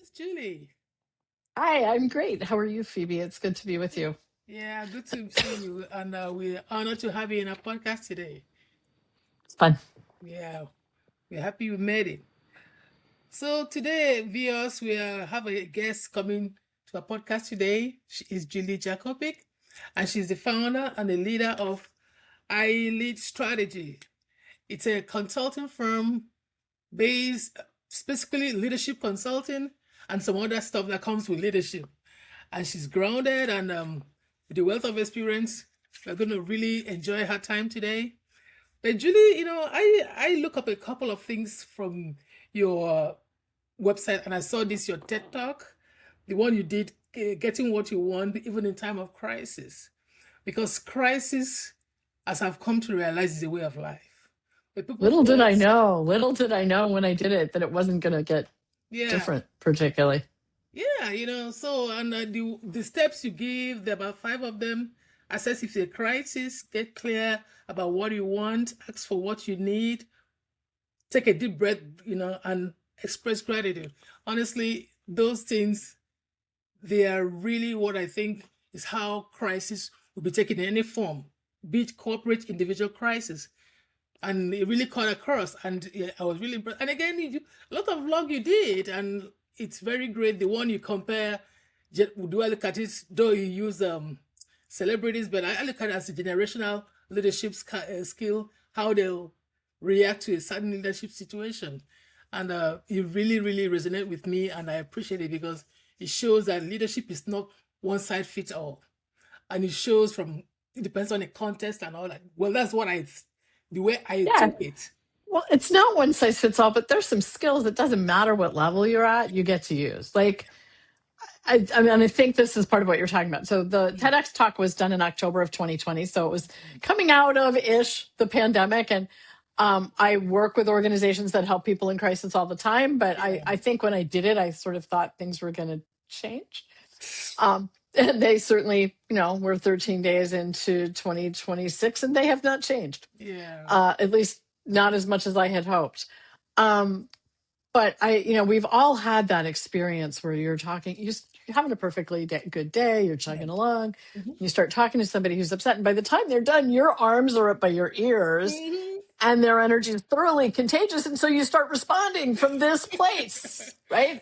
with Julie. Hi, I'm great. How are you, Phoebe? It's good to be with you. Yeah, good to see you. And we're honored to have you in our podcast today. It's fun. Yeah, we're happy you made it. So today, viewers, have a guest coming to our podcast today. She is Julie Jakopic, and she's the founder and the leader of ILead Strategy. It's a consulting firm based specifically leadership consulting and some other stuff that comes with leadership. And she's grounded and with the wealth of experience. We're going to really enjoy her time today. But Julie, I look up a couple of things from your website, and I saw this your TED talk, the one you did, getting what you want, even in time of crisis, because crisis, as I've come to realize, is a way of life. But people force, Little did I know when I did it that it wasn't going to get yeah, different, particularly. yeah, so and the steps you give, there are about 5 of them. Assess if it's a crisis, get clear about what you want, ask for what you need, take a deep breath, and express gratitude. Honestly, those things, they are really what I think is how crisis will be taken in any form, be it corporate, individual crisis. And it really caught across, and yeah, I was really impressed. And again, a lot of vlog you did, and it's very great. The one you compare, do I look at it, though you use celebrities, but I look at it as a generational leadership skill, how they'll react to a certain leadership situation. And it really, really resonate with me, and I appreciate it because it shows that leadership is not one size fits all. And it shows it depends on the context and all that. Well, that's the way I Yeah. took it. Well, it's not one size fits all, but there's some skills. It doesn't matter what level you're at, you get to use. Like, I mean, I think this is part of what you're talking about. So the TEDx talk was done in October of 2020. So it was coming out of the pandemic. And I work with organizations that help people in crisis all the time. But Yeah. I think when I did it, I sort of thought things were going to change. And they certainly, we're 13 days into 2026 and they have not changed. Yeah. At least not as much as I had hoped. But we've all had that experience where you're having a perfectly good day, you're chugging along, you start talking to somebody who's upset, and by the time they're done, your arms are up by your ears, and their energy is thoroughly contagious, and so you start responding from this place, right?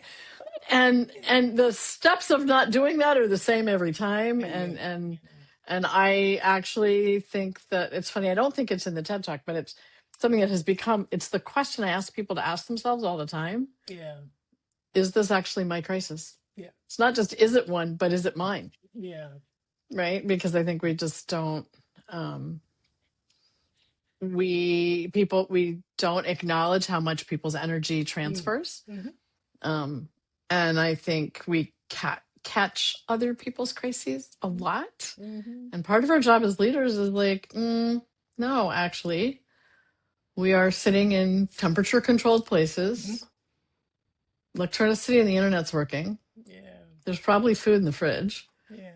And the steps of not doing that are the same every time, and I actually think that it's funny. I don't think it's in the TED Talk, but it's something that has become, it's the question I ask people to ask themselves all the time. Yeah. Is this actually my crisis? Yeah. It's not just, is it one, but is it mine? Yeah. Right? Because I think we just don't, we don't acknowledge how much people's energy transfers. And I think we catch other people's crises a lot. And part of our job as leaders is like, no, actually, we are sitting in temperature controlled places. Electricity and the internet's working. Yeah. There's probably food in the fridge. Yeah.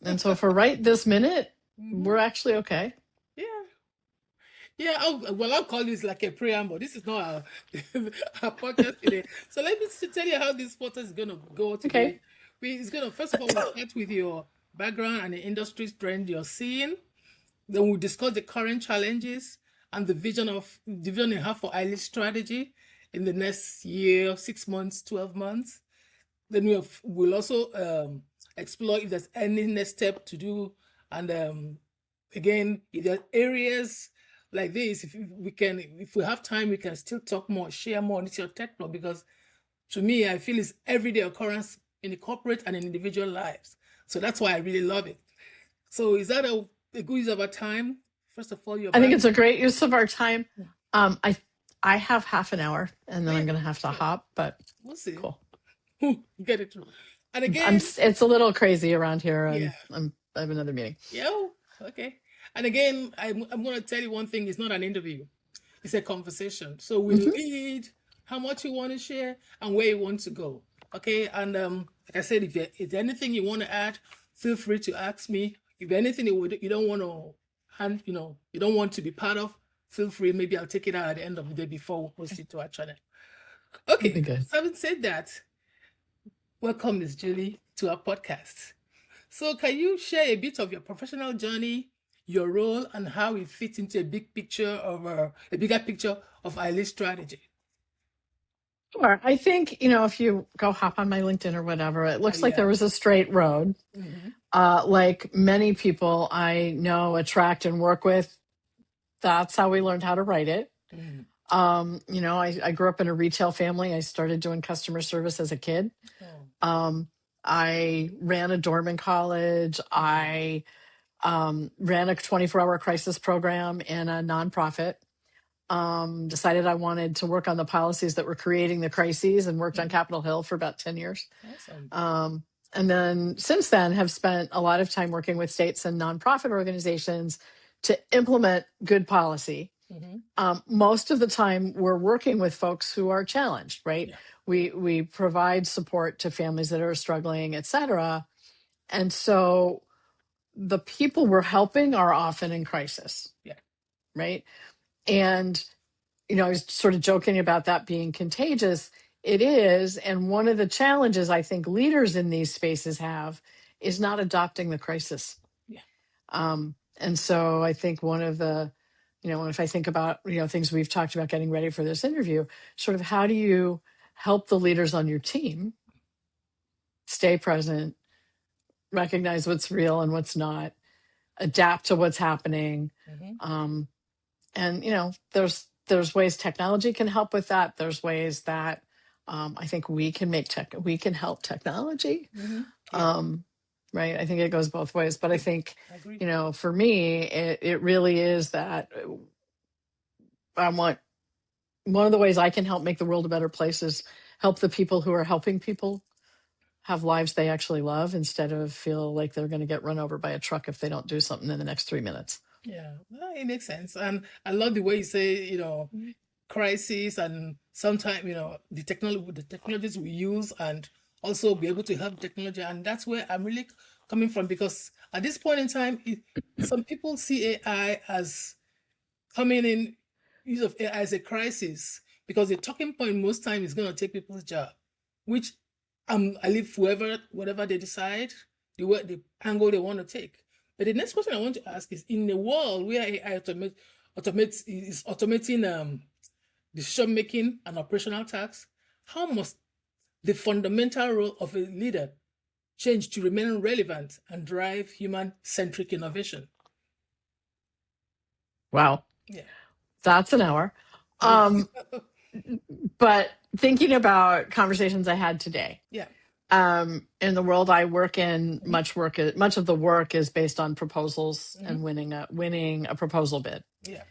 And so for right this minute, we're actually okay. Yeah. Yeah. I'll call this like a preamble. This is not our podcast today. So let me tell you how this podcast is going to go today. It's going to, first of all, we'll start with your background and the industry trend you're seeing. Then we'll discuss the current challenges and the vision you have for ILead Strategy in the next year, 6 months, 12 months. Then we'll also explore if there's any next step to do. And again, if there are areas like this, if we have time, we can still talk more, share more on your techno, because to me, I feel it's everyday occurrence in the corporate and in individual lives. So that's why I really love it. So is that a good use of our time? First of all, I think it's a great use of our time. I have half an hour and then I'm going to have to hop, but we'll see. Cool. Get it through. And again, it's a little crazy around here. And I have another meeting. Yeah. Okay. And again, I'm going to tell you one thing. It's not an interview. It's a conversation. So we lead how much you want to share and where you want to go. Okay. And like I said, if there's anything you want to add, feel free to ask me. If anything you don't want to you don't want to be part of, feel free. Maybe I'll take it out at the end of the day before we post it to our channel. Okay. So having said that, Welcome, Miss Julie, to our podcast. So, can you share a bit of your professional journey, your role, and how it fits into a bigger picture of ILead Strategy? Sure. I think, if you go hop on my LinkedIn or whatever, it looks like there Yeah. was a straight road. Mm-hmm. Like many people I know, attract, and work with, that's how we learned how to write it. Mm-hmm. I grew up in a retail family. I started doing customer service as a kid. Oh. I ran a dorm in college. I ran a 24-hour crisis program in a nonprofit. Decided I wanted to work on the policies that were creating the crises, and worked on Capitol Hill for about 10 years. Awesome. And then since then have spent a lot of time working with states and nonprofit organizations to implement good policy. Mm-hmm. Most of the time we're working with folks who are challenged, right? Yeah. We provide support to families that are struggling, et cetera. And so the people we're helping are often in crisis. Yeah. Right. And, I was sort of joking about that being contagious. It is. And one of the challenges I think leaders in these spaces have is not adopting the crisis. Yeah. And so I think one of the, if I think about, things we've talked about getting ready for this interview, sort of how do you help the leaders on your team stay present, recognize what's real and what's not, adapt to what's happening. Mm-hmm. And there's ways technology can help with that. There's ways that I think we can help technology. Mm-hmm. Yeah. Right. I think it goes both ways, but I think, I agree. For me, it really is that I want, one of the ways I can help make the world a better place is help the people who are helping people have lives they actually love, instead of feel like they're going to get run over by a truck if they don't do something in the next 3 minutes. Yeah, well, it makes sense. And I love the way you say, crisis, and sometimes, the technologies we use, and also be able to help technology. And that's where I'm really coming from, because at this point in time, some people see AI as coming in, use of AI as a crisis, because the talking point most time is going to take people's job, which I leave whatever they decide, the angle they want to take. But the next question I want to ask is: in a world where AI is automating decision making and operational tasks, how must the fundamental role of a leader change to remain relevant and drive human centric innovation? Wow. Yeah. That's an hour. But thinking about conversations I had today. Yeah. In the world I work in, much of the work is based on proposals and winning a proposal bid. Yeah.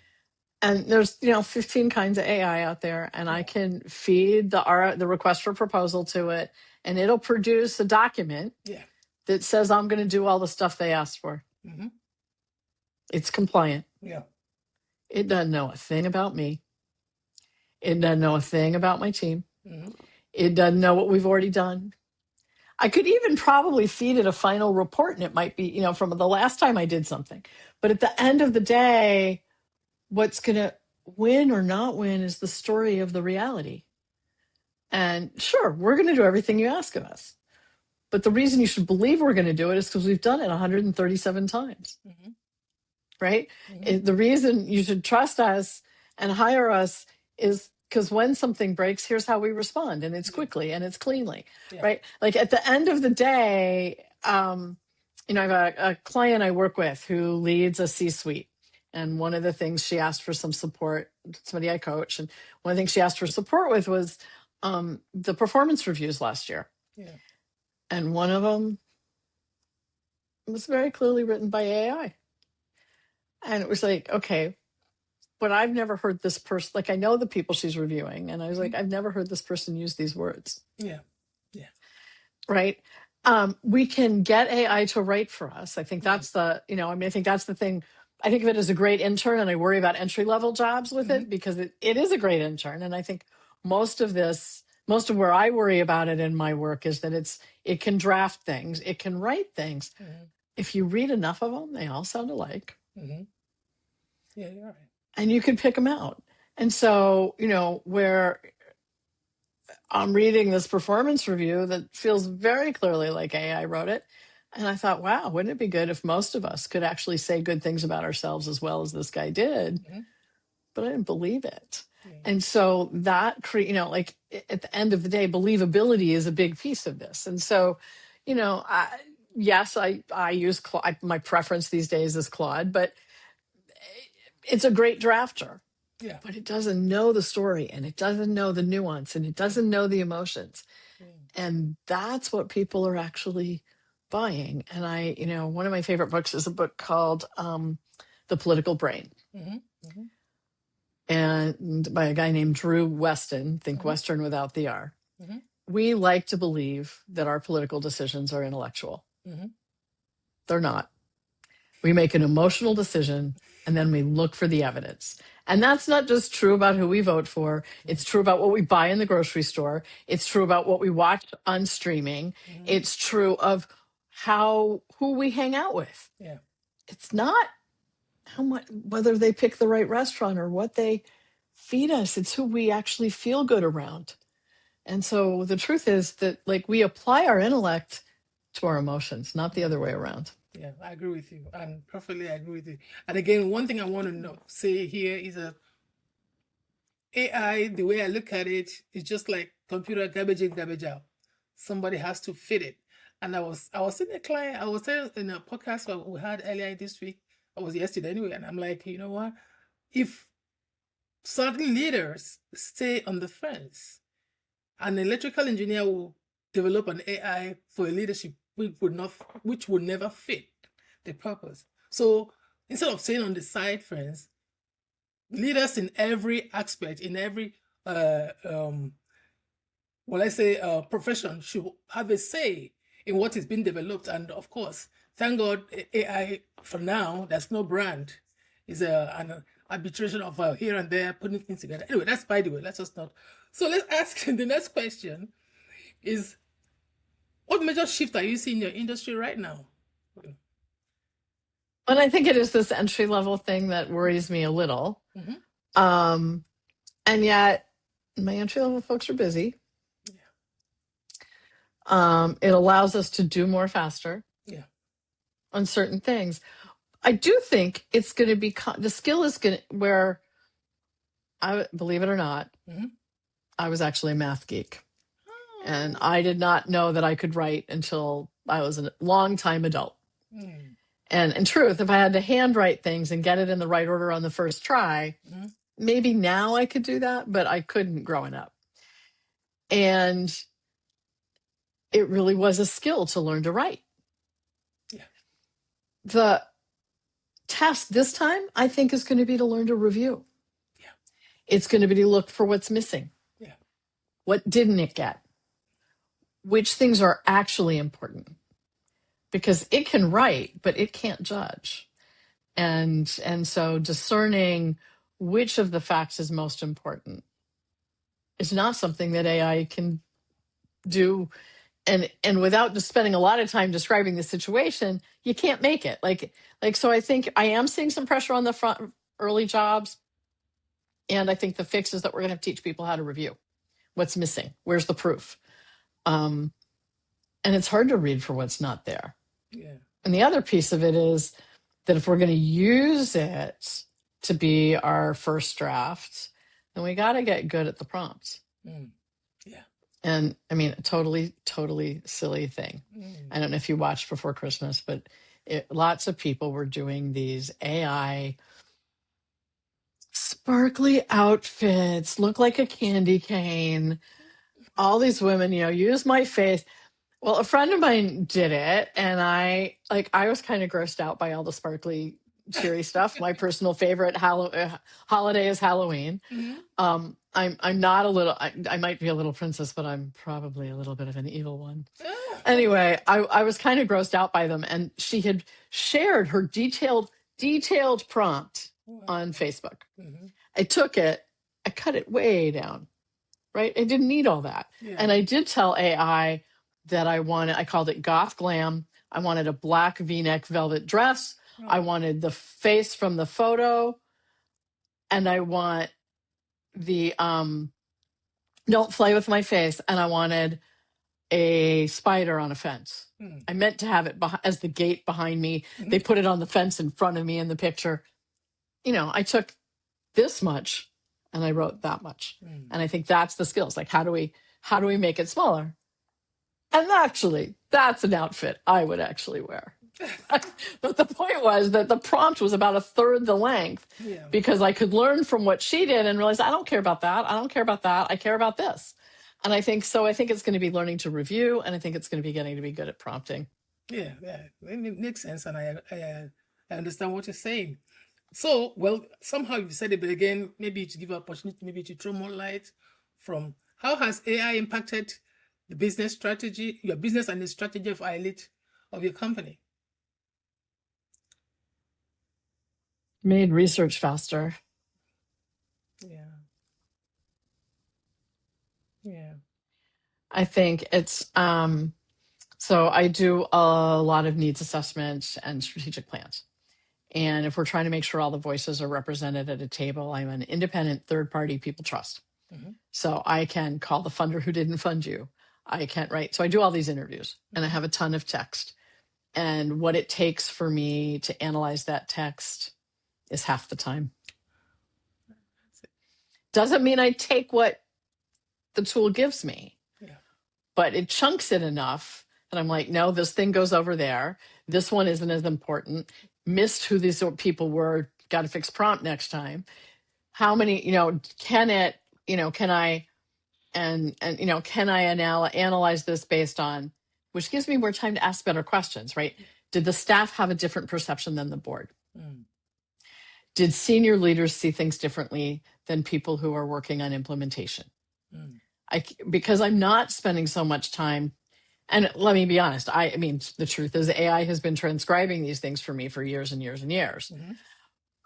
And there's 15 kinds of AI out there, and I can feed the request for proposal to it, and it'll produce a document that says I'm going to do all the stuff they asked for. Mm-hmm. It's compliant. Yeah. It doesn't know a thing about me. It doesn't know a thing about my team. Mm-hmm. It doesn't know what we've already done. I could even probably feed it a final report, and it might be, from the last time I did something. But at the end of the day, what's going to win or not win is the story of the reality. And sure, we're going to do everything you ask of us. But the reason you should believe we're going to do it is because we've done it 137 times. Mm-hmm. Right? Mm-hmm. The reason you should trust us and hire us is because when something breaks, here's how we respond. And it's quickly and it's cleanly. Yeah. Right? Like at the end of the day, I have a client I work with who leads a C-suite. And one of the things she asked for some support, somebody I coach, and one of the things she asked for support with was the performance reviews last year. Yeah. And one of them was very clearly written by AI. And it was like, okay, but I've never heard this person, like I know the people she's reviewing. And I was like, I've never heard this person use these words. Yeah. Yeah. Right. We can get AI to write for us. I think that's I think that's the thing. I think of it as a great intern, and I worry about entry-level jobs with it because it is a great intern. And I think most of where I worry about it in my work is that it can draft things, it can write things. Mm-hmm. If you read enough of them, they all sound alike. Mm-hmm. Yeah, you're right. And you can pick them out. And so, where I'm reading this performance review that feels very clearly like AI wrote it. And I thought, wow, wouldn't it be good if most of us could actually say good things about ourselves as well as this guy did? Mhm. But I didn't believe it. Yeah. And so that like at the end of the day, believability is a big piece of this. And so, yes, I use Claude. My preference these days is Claude, but it's a great drafter. Yeah. But it doesn't know the story, and it doesn't know the nuance, and it doesn't know the emotions. Yeah. And that's what people are actually buying. And one of my favorite books is a book called The Political Brain, Mhm. Mhm. and by a guy named Drew Weston, think Mhm. Western without the R. Mhm. We like to believe that our political decisions are intellectual. Mhm. They're not. We make an emotional decision and then we look for the evidence. And that's not just true about who we vote for. It's true about what we buy in the grocery store. It's true about what we watch on streaming. Mhm. It's true of who we hang out with. Yeah. It's not how much, whether they pick the right restaurant or what they feed us. It's who we actually feel good around. And so the truth is that we apply our intellect to our emotions, not the other way around. Yeah, I agree with you. And perfectly agree with you. And again, one thing I want to say here is that AI, the way I look at it, is just like computer garbage in, garbage out. Somebody has to fit it. And I was in a client, I was there in a podcast that we had earlier this week. I was yesterday anyway, and I'm like, you know what? If certain leaders stay on the fence, an electrical engineer will develop an AI for a leadership which would never fit the purpose. So instead of staying on the side fence, leaders in every aspect, in every profession should have a say in what is being developed. And of course, thank God, AI for now, there's no brand. It's an arbitration of here and there, putting things together. Anyway, that's by the way. Let's just not. So let's ask the next question: is what major shift are you seeing in your industry right now? And I think it is this entry level thing that worries me a little. Mm-hmm. And yet, my entry level folks are busy. Yeah. It allows us to do more faster. Yeah. On certain things. I do think it's going to be the skill is going to where I believe it or not, Mm-hmm. I was actually a math geek. Oh. And I did not know that I could write until I was a long time adult. Mm. And in truth, if I had to handwrite things and get it in the right order on the first try, Mm-hmm. maybe now I could do that, but I couldn't growing up. And it really was a skill to learn to write. Yeah. The task this time, I think, is going to be to learn to review. Yeah. It's going to be to look for what's missing. Yeah. What didn't it get? Which things are actually important? Because it can write, but it can't judge. And so discerning which of the facts is most important is not something that AI can do. And without just spending a lot of time describing the situation, you can't make it. So I think I am seeing some pressure on the front early jobs. And I think the fix is that we're going to teach people how to review. What's missing? Where's the proof? And it's hard to read for what's not there. Yeah. And the other piece of it is that if we're going to use it to be our first draft, then we got to get good at the prompts. Mm. Yeah. And I mean, a totally, totally silly thing. Mm. I don't know if you watched Before Christmas, but lots of people were doing these AI sparkly outfits, look like a candy cane. All these women, use my face. Well, a friend of mine did it, and I was kind of grossed out by all the sparkly, cheery stuff. My personal favorite holiday is Halloween. Mm-hmm. I'm not a little. I might be a little princess, but I'm probably a little bit of an evil one. Ah. Anyway, I was kind of grossed out by them, and she had shared her detailed prompt on Facebook. Mm-hmm. I took it, I cut it way down. Right, I didn't need all that, Yeah. and I did tell AI that I called it goth glam. I wanted a black V-neck velvet dress. Oh. I wanted the face from the photo, and I want the don't play with my face. And I wanted a spider on a fence. I meant to have it as the gate behind me. They put it on the fence in front of me in the picture. I took this much and I wrote that much. And I think that's the skills. Like, how do we make it smaller? And actually, that's an outfit I would actually wear. But the point was that the prompt was about a third the length because I could learn from what she did and realize I don't care about that. I don't care about that. I care about this. And I think it's going to be learning to review, and I think it's going to be getting to be good at prompting. Yeah, it makes sense, and I understand what you're saying. So, well, somehow you said it, but again, maybe to give an opportunity, maybe to throw more light from how has AI impacted the business strategy, your business and the strategy of ILead of your company? Made research faster. Yeah. I think it's so I do a lot of needs assessment and strategic plans. And if we're trying to make sure all the voices are represented at a table, I'm an independent third party people trust. So I can call the funder who didn't fund you. I can't write. So I do all these interviews and I have a ton of text. And what it takes for me to analyze that text is half the time. Doesn't mean I take what the tool gives me, but it chunks it enough that I'm like, no, this thing goes over there. This one isn't as important. Missed who these people were. Got to fix prompt next time. How many, can I analyze this based on, which gives me more time to ask better questions, right? Did the staff have a different perception than the board? Did senior leaders see things differently than people who are working on implementation? Because I'm not spending so much time, and let me be honest, I mean, the truth is AI has been transcribing these things for me for years and years and years.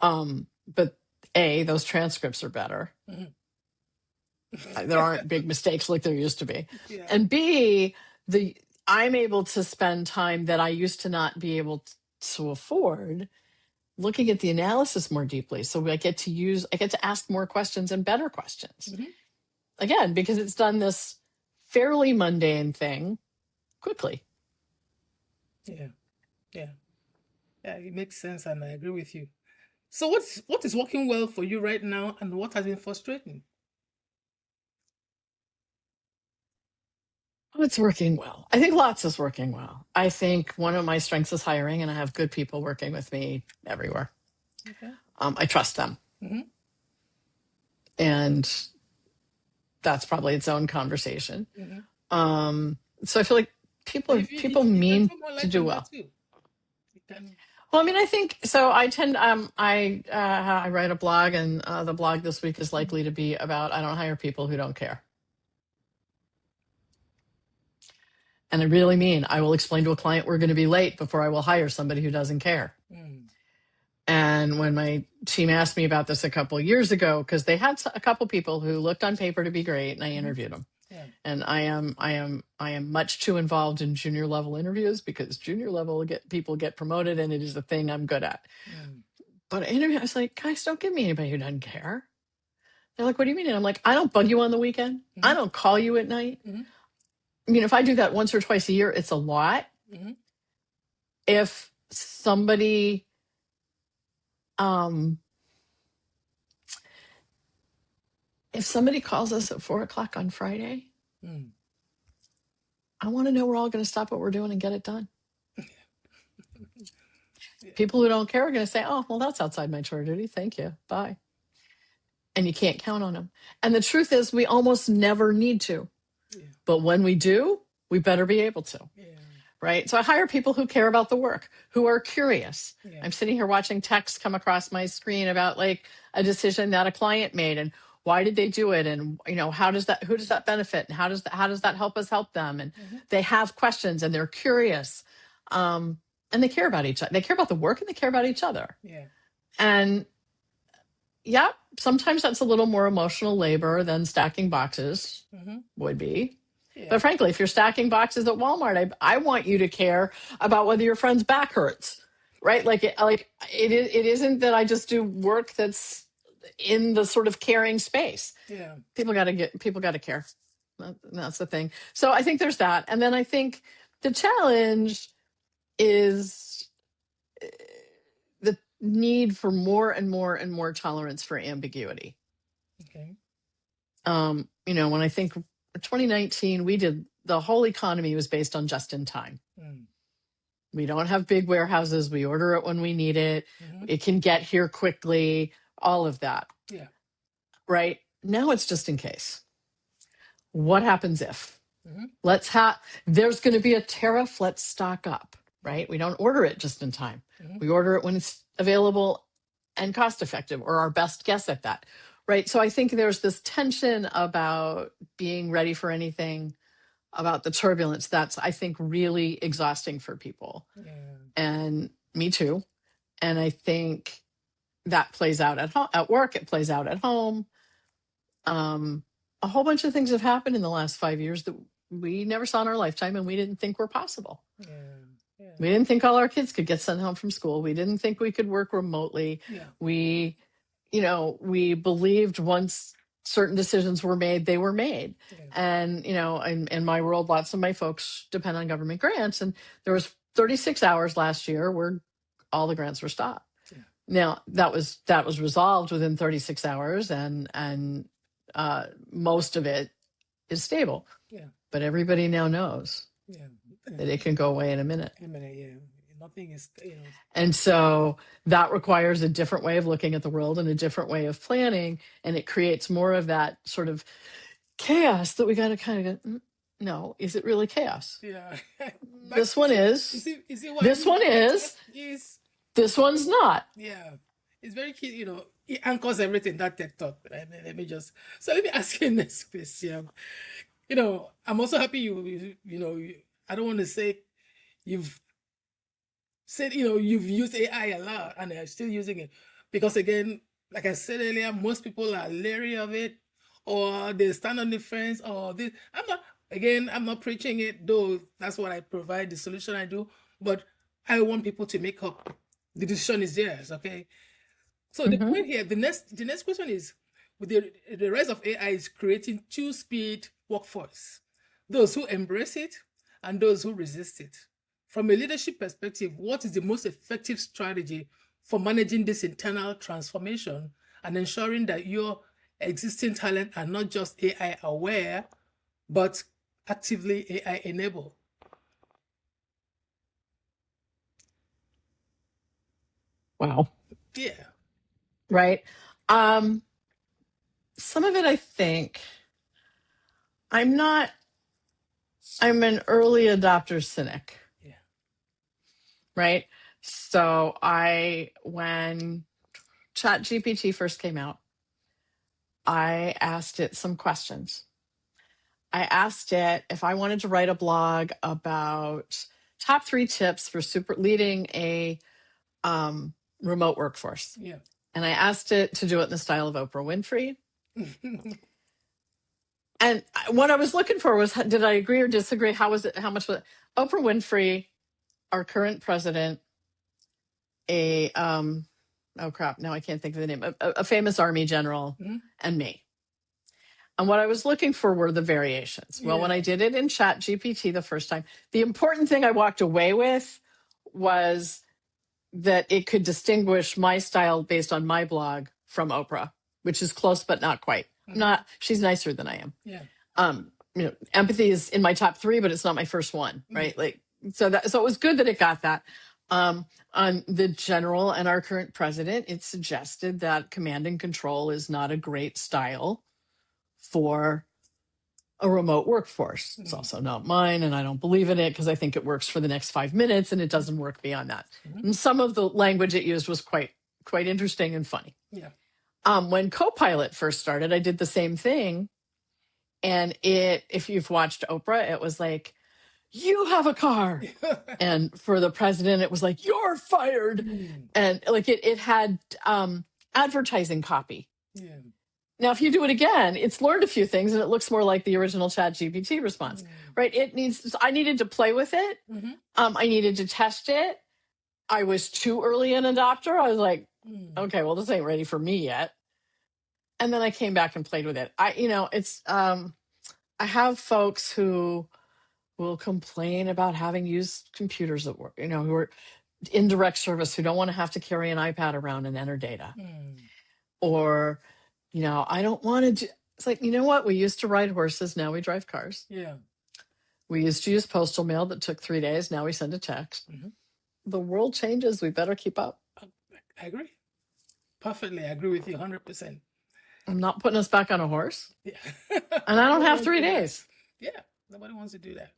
But A, those transcripts are better. There aren't big mistakes like there used to be. And B, I'm able to spend time that I used to not be able to afford looking at the analysis more deeply. So I get to ask more questions and better questions. Again, because it's done this fairly mundane thing quickly. Yeah, it makes sense, and I agree with you. So what is working well for you right now, and what has been frustrating? It's working well. I think lots is working well. I think one of my strengths is hiring, and I have good people working with me everywhere. I trust them. And that's probably its own conversation. So I feel like people mean to do well. Well, I mean, I think so. I tend, I write a blog, and the blog this week is likely to be about I don't hire people who don't care. And I really mean I will explain to a client we're going to be late before I will hire somebody who doesn't care. And when my team asked me about this a couple of years ago, because they had a couple people who looked on paper to be great, and I interviewed them. And I am much too involved in junior level interviews because junior level people get promoted, and it is the thing I'm good at. But I was like, guys, don't give me anybody who doesn't care. They're like, what do you mean? And I'm like, I don't bug you on the weekend. I don't call you at night. I mean, if I do that once or twice a year, it's a lot. If somebody calls us at 4:00 on Friday, I want to know we're all going to stop what we're doing and get it done. People who don't care are going to say, oh, well, that's outside my chore duty. Thank you. Bye. And you can't count on them. And the truth is we almost never need to. But when we do, we better be able to. Right? So I hire people who care about the work, who are curious. I'm sitting here watching text come across my screen about like a decision that a client made, and why did they do it, and who does that benefit, and how does that help us help them? And they have questions, and they're curious, and they care about each other. They care about the work, and they care about each other. And sometimes that's a little more emotional labor than stacking boxes would be. But frankly, if you're stacking boxes at Walmart, I want you to care about whether your friend's back hurts, right? It isn't that I just do work that's in the sort of caring space. Yeah. People got to care. That's the thing. So I think there's that. And then I think the challenge is the need for more and more and more tolerance for ambiguity. Okay. When I think 2019, the whole economy was based on just in time. We don't have big warehouses. We order it when we need it. It can get here quickly, all of that. Yeah. Right? Now it's just in case. What happens if? There's going to be a tariff, let's stock up, right? We don't order it just in time. We order it when it's available and cost effective, or our best guess at that, right? So I think there's this tension about being ready for anything, about the turbulence that's, I think, really exhausting for people. Yeah. And me too. And I think that plays out at work, it plays out at home. A whole bunch of things have happened in the last 5 years that we never saw in our lifetime, and we didn't think were possible. Yeah. Yeah. We didn't think all our kids could get sent home from school. We didn't think we could work remotely. Yeah. We believed once certain decisions were made, they were made. Yeah. And, in my world, lots of my folks depend on government grants. And there was 36 hours last year where all the grants were stopped. Yeah. Now that was resolved within 36 hours, and most of it is stable. Yeah. But everybody now knows that it can go away in a minute. Yeah. Nothing is, And so that requires a different way of looking at the world and a different way of planning. And it creates more of that sort of chaos that we got to kind of go, no, is it really chaos? Yeah. This one is. This one is. This one's not. Yeah. It's very key, it anchors everything, that tech talk. Let me ask you next question. I'm also happy you I don't want to say you've said, you've used AI a lot and are still using it. Because again, like I said earlier, most people are leery of it, or they stand on the fence, or this. I'm not preaching it, though that's what I provide, the solution I do. But I want people to make up. The decision is theirs, okay? So the point here, the next question is, with the rise of AI is creating two-speed workforce. Those who embrace it and those who resist it. From a leadership perspective, what is the most effective strategy for managing this internal transformation and ensuring that your existing talent are not just AI aware, but actively AI enabled? Wow. Yeah. Right. Some of it, I think, I'm an early adopter cynic. Yeah. Right. So when ChatGPT first came out, I asked it some questions. I asked it if I wanted to write a blog about top 3 tips for leading a remote workforce. Yeah. And I asked it to do it in the style of Oprah Winfrey. And what I was looking for was, did I agree or disagree? How was it? How much was it? Oprah Winfrey, our current president, oh crap, now I can't think of the name, a famous Army general, and me. And what I was looking for were the variations. Well, when I did it in ChatGPT the first time, the important thing I walked away with was that it could distinguish my style based on my blog from Oprah, which is close but not quite. She's nicer than I am. Yeah. Empathy is in my top 3, but it's not my first one, right? So it was good that it got that. On the general and our current president, it suggested that command and control is not a great style for a remote workforce. It's also not mine, and I don't believe in it because I think it works for the next 5 minutes and it doesn't work beyond that. And some of the language it used was quite interesting and funny. Yeah. When Copilot first started, I did the same thing. And if you've watched Oprah, it was like, you have a car. And for the president, it was like, you're fired. And it had advertising copy. Yeah. Now, if you do it again, it's learned a few things and it looks more like the original ChatGPT response, right? I needed to play with it. I needed to test it. I was too early an adopter. I was like, okay, well, this ain't ready for me yet. and then I came back and played with it. I have folks who will complain about having used computers at work, who are in direct service, who don't want to have to carry an iPad around and enter data. Or, I don't want to do, it's like, you know what? We used to ride horses. Now we drive cars. Yeah. We used to use postal mail that took 3 days. Now we send a text. The world changes. We better keep up. I agree. Perfectly. I agree with you 100%. I'm not putting us back on a horse. Yeah. And I don't have 3 days. Yeah. Nobody wants to do that.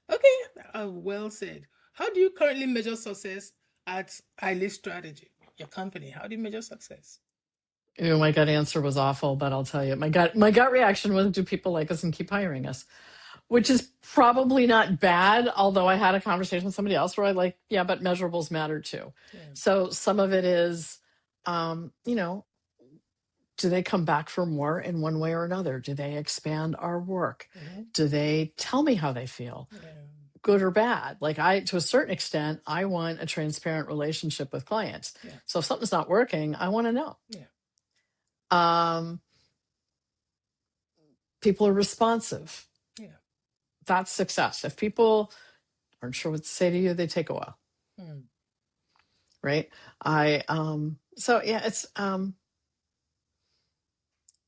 Okay. Well said. How do you currently measure success at ILead Strategy, your company? How do you measure success? My gut answer was awful, but I'll tell you, my gut reaction was, do people like us and keep hiring us? Which is probably not bad, although I had a conversation with somebody else where but measurables matter too. Yeah. So some of it is, do they come back for more in one way or another? Do they expand our work? Do they tell me how they feel? Good or bad? To a certain extent, I want a transparent relationship with clients. Yeah. So if something's not working, I want to know. Yeah. People are responsive. Yeah. That's success. If people aren't sure what to say to you, they take a while. Right? I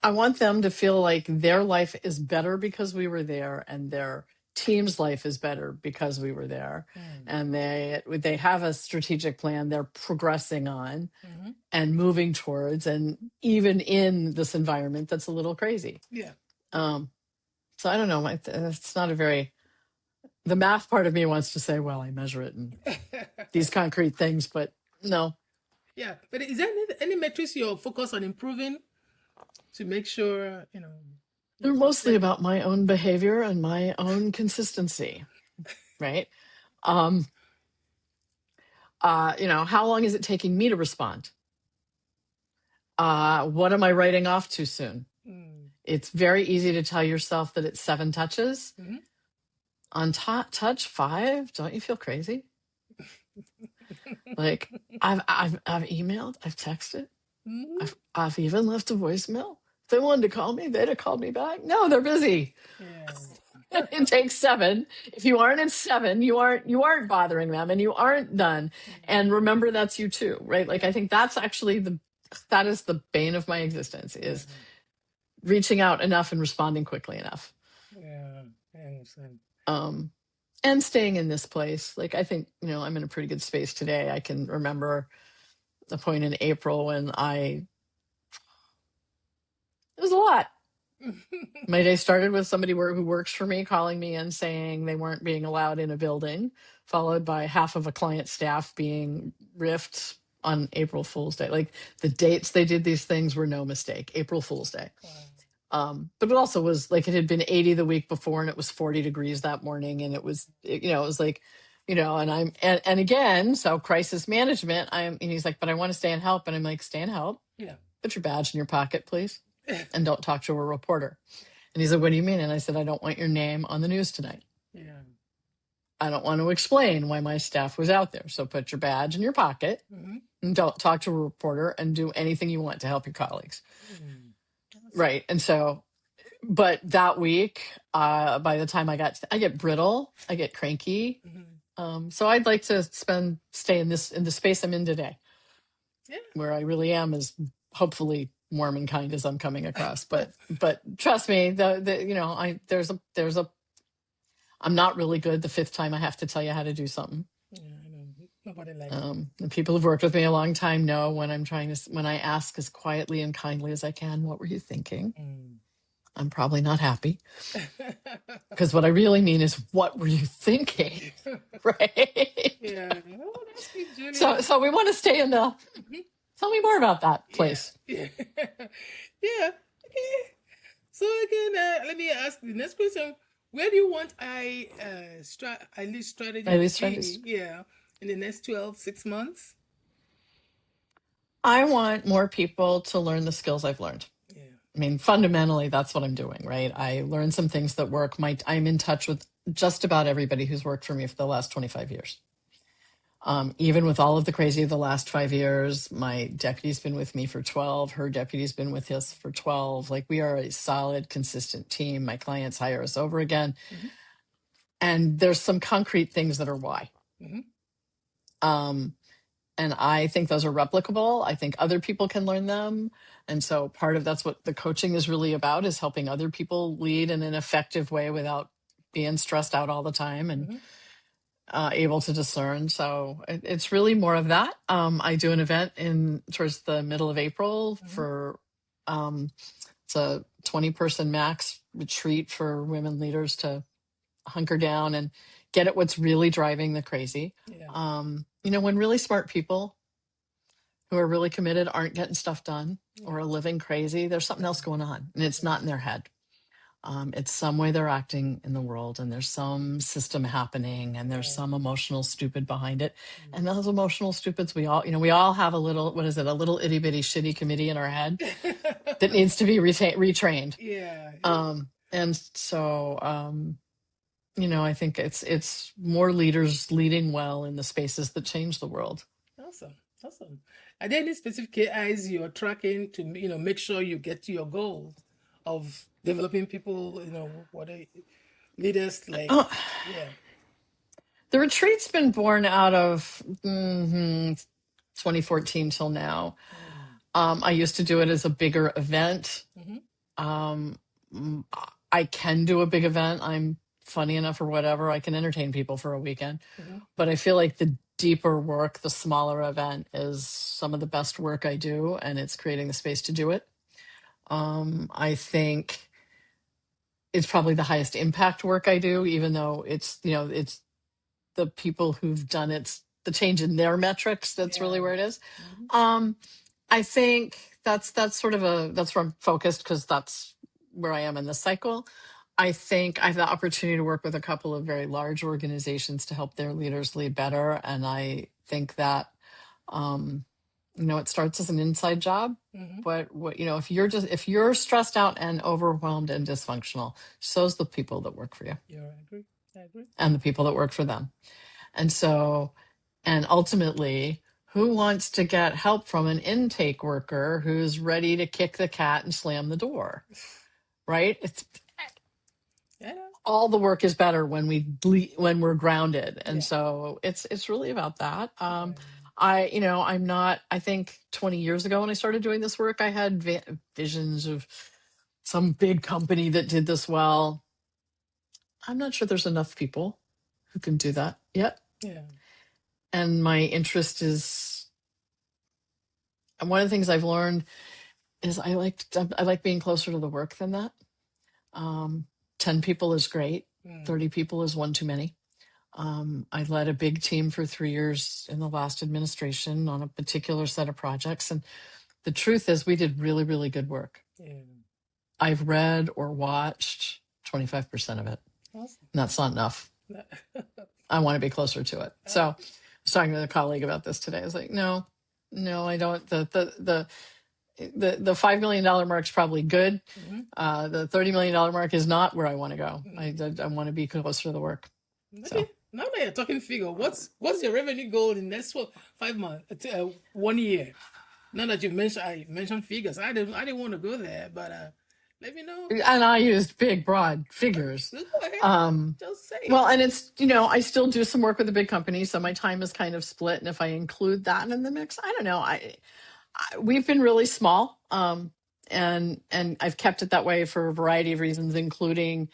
want them to feel like their life is better because we were there, and their team's life is better because we were there. And they have a strategic plan they're progressing on and moving towards, and even in this environment that's a little crazy. Yeah. So I don't know. It's not the math part of me wants to say, well, I measure it in these concrete things, but no. Yeah. But is there any metrics you're focused on improving to make sure, They're mostly about my own behavior and my own consistency, right? How long is it taking me to respond? What am I writing off too soon? It's very easy to tell yourself that it's 7 touches. On touch 5, don't you feel crazy? Like I've emailed, I've texted, I've even left a voicemail. If they wanted to call me, they'd have called me back. No, they're busy. Yeah. It takes 7. If you aren't at 7, you aren't bothering them, and you aren't done. And remember, that's you too, right? I think that's actually that is the bane of my existence, is reaching out enough and responding quickly enough. Yeah, I understand. And staying in this place. I think, I'm in a pretty good space today. I can remember the point in April when it was a lot. My day started with somebody who works for me calling me and saying they weren't being allowed in a building, followed by half of a client's staff being riffed on April Fool's Day. The dates they did these things were no mistake. April Fool's Day. Wow. But it also was it had been 80 the week before, and it was 40 degrees that morning. And it was, and again, so crisis management, and he's like, but I want to stay and help. And I'm like, stay and help. Yeah. Put your badge in your pocket, please. And don't talk to a reporter. And he's like, what do you mean? And I said, I don't want your name on the news tonight. Yeah. I don't want to explain why my staff was out there. So put your badge in your pocket and don't talk to a reporter, and do anything you want to help your colleagues. Right. And so, but that week, by the time I get brittle, I get cranky. So I'd like to stay in the space I'm in today. Yeah. Where I really am is hopefully warm and kind as I'm coming across. But trust me, I'm not really good the 5th time I have to tell you how to do something. Yeah, I know. Nobody likes it. People who've worked with me a long time know when I ask as quietly and kindly as I can, what were you thinking? I'm probably not happy. Because what I really mean is, what were you thinking? Right? Yeah. Oh, that's good, so we want to stay in the... Tell me more about that place. Yeah. Yeah. Okay. So again, let me ask the next question. Where do you want ILead Strategy to be? Yeah, in the next 6 months? I want more people to learn the skills I've learned. Yeah. I mean, fundamentally, that's what I'm doing, right? I learned some things that work. I'm in touch with just about everybody who's worked for me for the last 25 years. Even with all of the crazy of the last 5 years, my deputy's been with me for 12. Her deputy's been with us for 12. Like, we are a solid, consistent team. My clients hire us over again. Mm-hmm. And there's some concrete things that are why. Mm-hmm. And I think those are replicable. I think other people can learn them. And so part of that's what the coaching is really about, is helping other people lead in an effective way without being stressed out all the time and able to discern. So it's really more of that. I do an event towards the middle of April for it's a 20-person max retreat for women leaders to hunker down and get at what's really driving the crazy. Yeah. When really smart people who are really committed aren't getting stuff done or are living crazy, there's something else going on, and it's not in their head. It's some way they're acting in the world, and there's some system happening, and there's some emotional stupid behind it. And those emotional stupids, we all have a little, a little itty bitty shitty committee in our head that needs to be retrained. Yeah. And so, I think it's more leaders leading well in the spaces that change the world. Awesome. Are there any specific KIs you're tracking to, make sure you get to your goals of developing people, what are leaders like? Yeah. The retreat's been born out of 2014 till now. I used to do it as a bigger event. I can do a big event. I'm funny enough or whatever. I can entertain people for a weekend. But I feel like the deeper work, the smaller event, is some of the best work I do, and it's creating the space to do it. I think it's probably the highest impact work I do, even though it's the people who've done it, the change in their metrics, that's really where it is. I think that's sort of that's where I'm focused, because that's where I am in the cycle. I think I have the opportunity to work with a couple of very large organizations to help their leaders lead better. And I think that, it starts as an inside job, but if you're stressed out and overwhelmed and dysfunctional, so's the people that work for you. Yeah, I agree. And the people that work for them. And so, and ultimately, who wants to get help from an intake worker who's ready to kick the cat and slam the door? Right? All the work is better when we're grounded. And so it's really about that. I think 20 years ago when I started doing this work, I had visions of some big company that did this well. I'm not sure there's enough people who can do that yet. Yeah. And my interest is, and one of the things I've learned is I like being closer to the work than that. 10 people is great. 30 people is one too many. I led a big team for 3 years in the last administration on a particular set of projects. And the truth is we did really, really good work. Yeah. I've read or watched 25% of it. Awesome. And that's not enough. I want to be closer to it. So I was talking to a colleague about this today. I was like, no, I don't. The $5 million mark is probably good. The $30 million mark is not where I want to go. I want to be closer to the work. Okay. So. Now that you're talking figure, what's your revenue goal in the next 5 months, 1 year? Now that you mentioned figures, I didn't want to go there, but let me know. And I used big, broad figures. Go ahead. Just say. Well, and it's, I still do some work with a big company, so my time is kind of split. And if I include that in the mix, I don't know. We've been really small, and I've kept it that way for a variety of reasons, including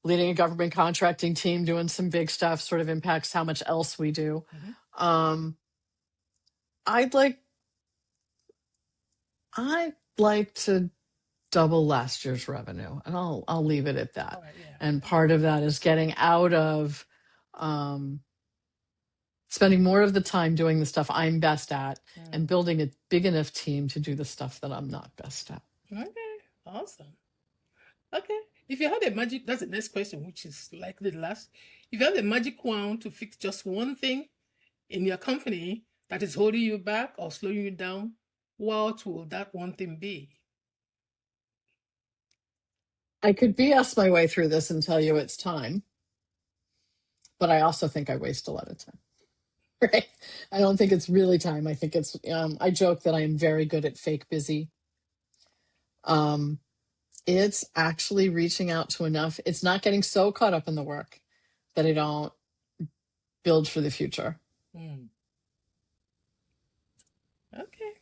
leading a government contracting team, doing some big stuff, sort of impacts how much else we do. I'd like to double last year's revenue, and I'll leave it at that. Right, yeah. And part of that is getting out of spending more of the time doing the stuff I'm best at and building a big enough team to do the stuff that I'm not best at. Okay, awesome. Okay, if you had a magic, that's the next question, which is likely the last. If you had a magic wand to fix just one thing in your company that is holding you back or slowing you down, what will that one thing be? I could BS my way through this and tell you it's time, but I also think I waste a lot of time. right? I don't think it's really time. I think it's, I joke that I am very good at fake busy. It's actually reaching out to enough. It's not getting so caught up in the work that I don't build for the future. Okay.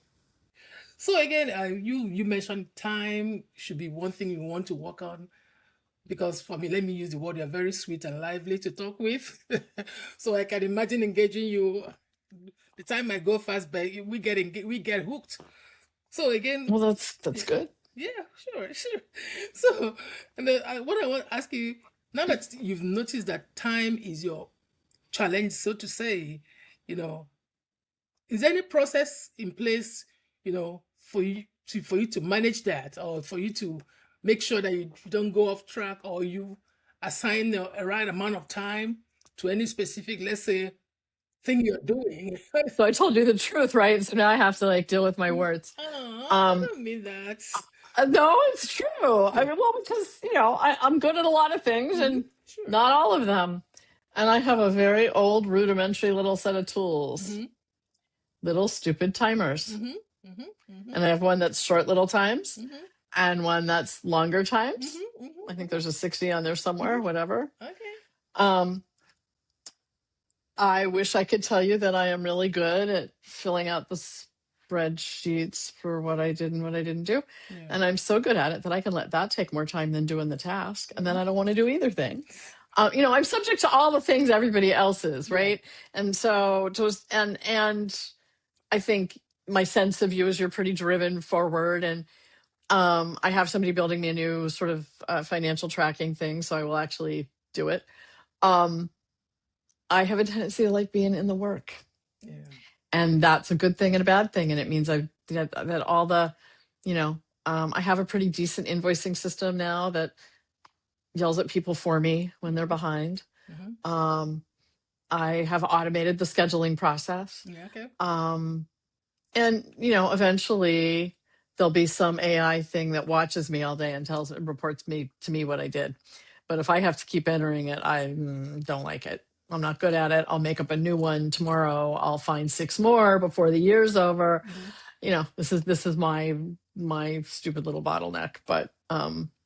So again, you mentioned time should be one thing you want to work on, because for me, let me use the word, you're very sweet and lively to talk with. So I can imagine engaging you. The time might go fast, but we get hooked. So again, Well, that's good. yeah, sure. So, and then what I want to ask you, now that you've noticed that time is your challenge, so to say, you know, is there any process in place, for you to manage that, or for you to make sure that you don't go off track, or you assign a right amount of time to any specific, let's say, thing you're doing? So I told you the truth, right? So now I have to like deal with my words. I don't mean that. No, it's true. I mean, well, because I'm good at a lot of things and Sure. not all of them. And I have a very old, rudimentary little set of tools, little stupid timers. And I have one that's short little times and one that's longer times. I think there's a 60 on there somewhere, whatever. Okay. I wish I could tell you that I am really good at filling out the spreadsheets for what I did and what I didn't do. Yeah. And I'm so good at it that I can let that take more time than doing the task. And then I don't want to do either thing. I'm subject to all the things everybody else is, right? Yeah. And so, and I think my sense of you is you're pretty driven forward. And I have somebody building me a new sort of financial tracking thing, so I will actually do it. I have a tendency to like being in the work. Yeah. And that's a good thing and a bad thing. And it means that all the, I have a pretty decent invoicing system now that yells at people for me when they're behind. I have automated the scheduling process. Yeah, okay. And, eventually there'll be some AI thing that watches me all day and reports to me what I did. But if I have to keep entering it, I don't like it. I'm not good at it. I'll make up a new one tomorrow. I'll find 6 more before the year's over. This is my stupid little bottleneck. But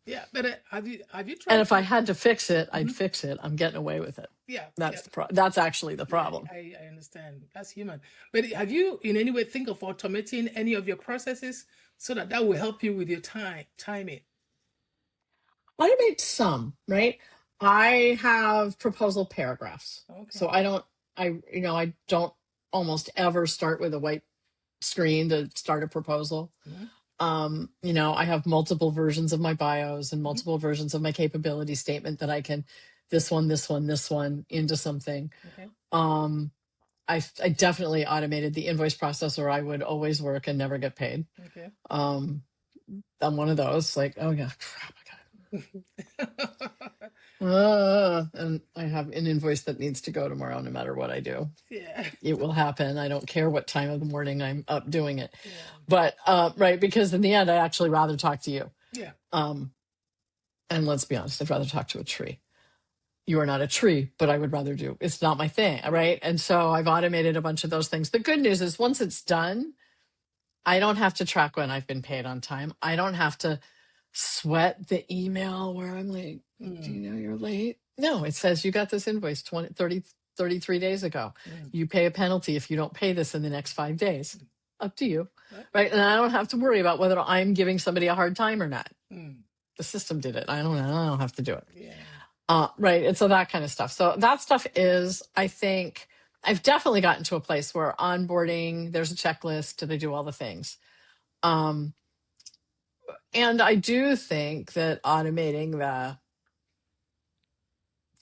yeah, but have you tried? And if I had to fix it, I'd fix it. I'm getting away with it. Yeah, that's that's actually the problem. Yeah, I understand. That's human. But have you in any way think of automating any of your processes so that will help you with your timing? Automate some, right? I have proposal paragraphs. Okay. So I don't almost ever start with a white screen to start a proposal. I have multiple versions of my bios and multiple versions of my capability statement that I can this one into something. Okay. I definitely automated the invoice process, or I would always work and never get paid. Okay. I'm one of those, like, oh yeah, crap, and I have an invoice that needs to go tomorrow no matter what I do. Yeah. It will happen. I don't care what time of the morning I'm up doing it. Yeah. But right, because in the end I actually rather talk to you. Yeah. And let's be honest, I'd rather talk to a tree. You are not a tree, but I would rather do. It's not my thing, right? And so I've automated a bunch of those things. The good news is once it's done, I don't have to track when I've been paid on time. I don't have to sweat the email where I'm like, do you know you're late? No, it says you got this invoice 33 days ago. You pay a penalty if you don't pay this in the next 5 days. Up to you, right? And I don't have to worry about whether I'm giving somebody a hard time or not. The system did it. I don't have to do it. Yeah. Right. And so that kind of stuff. So that stuff is, I think, I've definitely gotten to a place where onboarding, there's a checklist. Do they do all the things? And I do think that automating the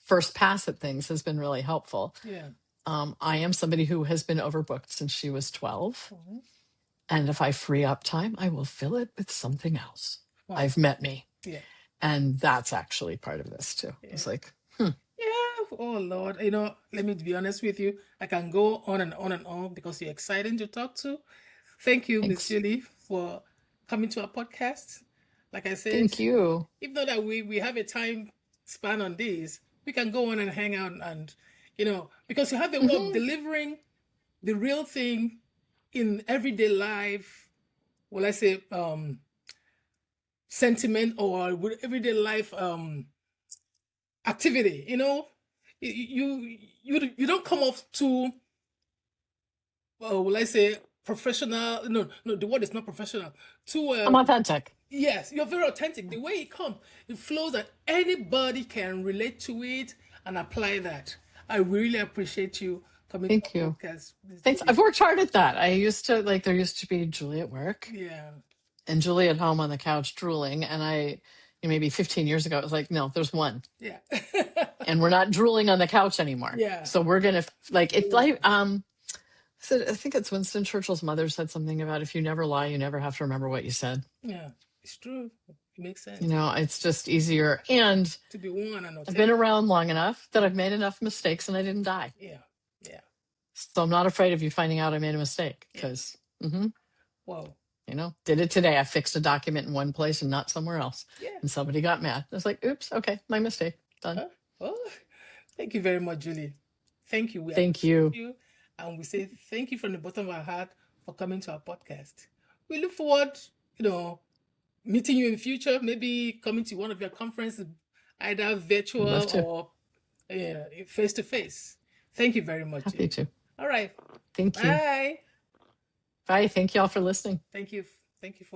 first pass at things has been really helpful. Yeah. I am somebody who has been overbooked since she was 12. Mm-hmm. And if I free up time, I will fill it with something else. Wow. I've met me. Yeah. And that's actually part of this too. Yeah. It's like, Yeah. Oh Lord. Let me be honest with you. I can go on and on and on because you're exciting to talk to. Thank you, Miss Julie, for coming to our podcast. Like I said, thank you. Even though that we have a time span on this, we can go on and hang out and, because you have a way of delivering the real thing in everyday life, will I say, sentiment or with everyday life activity, you don't come off too, will I say, professional. No, the word is not professional. Too I'm authentic. yes, you're very authentic. The way it comes, it flows that anybody can relate to it and apply that. I really appreciate you coming to Thank our you. podcast. Thanks. I've worked hard at that. I used to like there used to be Julie at work Yeah, and Julie at home on the couch drooling, and maybe 15 years ago, it was like, no, there's one, yeah, and we're not drooling on the couch anymore. yeah, So we're gonna like it's like so I think it's Winston Churchill's mother said something about if you never lie, you never have to remember what you said. yeah. It's true. It makes sense. You know, it's just easier. And To be one and I've been authentic. around long enough that I've made enough mistakes and I didn't die. Yeah, yeah. So I'm not afraid of you finding out I made a mistake Yeah. because, Wow. did it today. I fixed a document in one place and not somewhere else. Yeah. And somebody got mad. I was like, oops, okay, my mistake. Done. Well, thank you very much, Julie. Thank you. We Thank appreciate you. you. And we say thank you from the bottom of our heart for coming to our podcast. We look forward, meeting you in the future, maybe coming to one of your conferences, either Love virtual to. or face to face. Thank you very much. Happy to. All right. Thank you. Bye. Bye. Thank you all for listening. Thank you. Thank you for